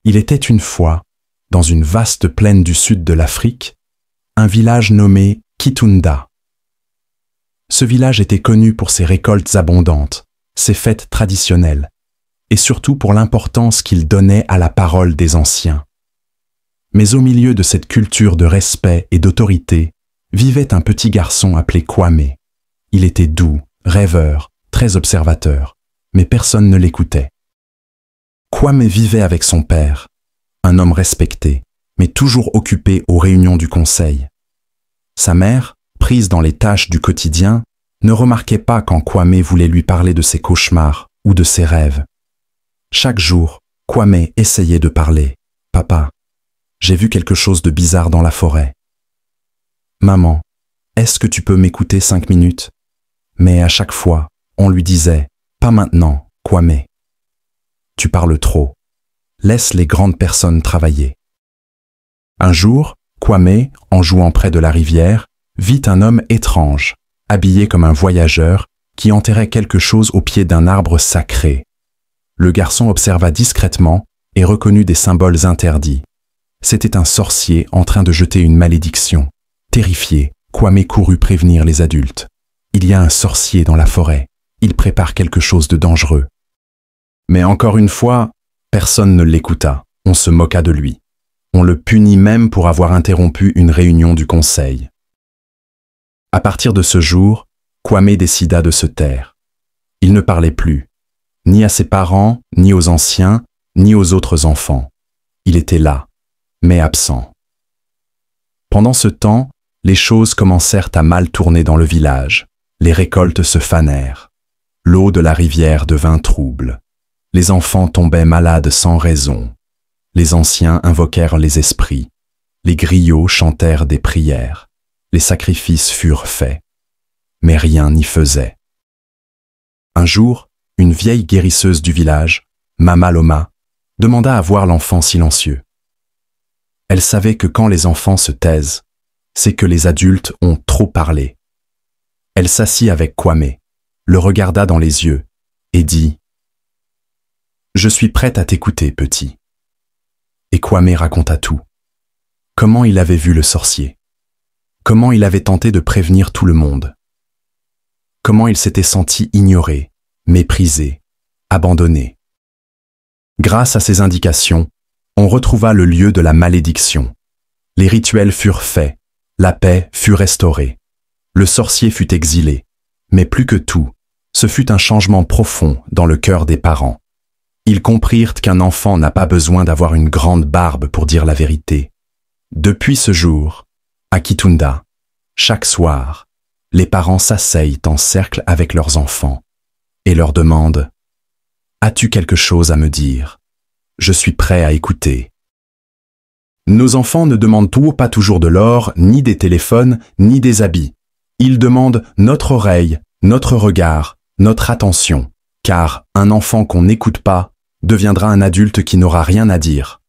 Il était une fois, dans une vaste plaine du sud de l'Afrique, un village nommé Kitunda. Ce village était connu pour ses récoltes abondantes, ses fêtes traditionnelles, et surtout pour l'importance qu'il donnait à la parole des anciens. Mais au milieu de cette culture de respect et d'autorité, vivait un petit garçon appelé Kwame. Il était doux, rêveur, très observateur, mais personne ne l'écoutait. Kwame vivait avec son père, un homme respecté, mais toujours occupé aux réunions du conseil. Sa mère, prise dans les tâches du quotidien, ne remarquait pas quand Kwame voulait lui parler de ses cauchemars ou de ses rêves. Chaque jour, Kwame essayait de parler. « Papa, j'ai vu quelque chose de bizarre dans la forêt. »« Maman, est-ce que tu peux m'écouter 5 minutes ?» Mais à chaque fois, on lui disait « Pas maintenant, Kwame. Tu parles trop. Laisse les grandes personnes travailler. » Un jour, Kwame, en jouant près de la rivière, vit un homme étrange, habillé comme un voyageur, qui enterrait quelque chose au pied d'un arbre sacré. Le garçon observa discrètement et reconnut des symboles interdits. C'était un sorcier en train de jeter une malédiction. Terrifié, Kwame courut prévenir les adultes. « Il y a un sorcier dans la forêt. Il prépare quelque chose de dangereux. » Mais encore une fois, personne ne l'écouta. On se moqua de lui. On le punit même pour avoir interrompu une réunion du conseil. À partir de ce jour, Kwame décida de se taire. Il ne parlait plus, ni à ses parents, ni aux anciens, ni aux autres enfants. Il était là, mais absent. Pendant ce temps, les choses commencèrent à mal tourner dans le village. Les récoltes se fanèrent. L'eau de la rivière devint trouble. Les enfants tombaient malades sans raison. Les anciens invoquèrent les esprits. Les griots chantèrent des prières. Les sacrifices furent faits. Mais rien n'y faisait. Un jour, une vieille guérisseuse du village, Mama Loma, demanda à voir l'enfant silencieux. Elle savait que quand les enfants se taisent, c'est que les adultes ont trop parlé. Elle s'assit avec Kwame, le regarda dans les yeux et dit « Je suis prête à t'écouter, petit. » Et Kwame raconta tout. Comment il avait vu le sorcier. Comment il avait tenté de prévenir tout le monde. Comment il s'était senti ignoré, méprisé, abandonné. Grâce à ces indications, on retrouva le lieu de la malédiction. Les rituels furent faits, la paix fut restaurée. Le sorcier fut exilé, mais plus que tout, ce fut un changement profond dans le cœur des parents. Ils comprirent qu'un enfant n'a pas besoin d'avoir une grande barbe pour dire la vérité. Depuis ce jour, à Kitunda, chaque soir, les parents s'asseyent en cercle avec leurs enfants et leur demandent « As-tu quelque chose à me dire ? Je suis prêt à écouter. » Nos enfants ne demandent pas toujours de l'or, ni des téléphones, ni des habits. Ils demandent notre oreille, notre regard, notre attention, car un enfant qu'on n'écoute pas deviendra un adulte qui n'aura rien à dire.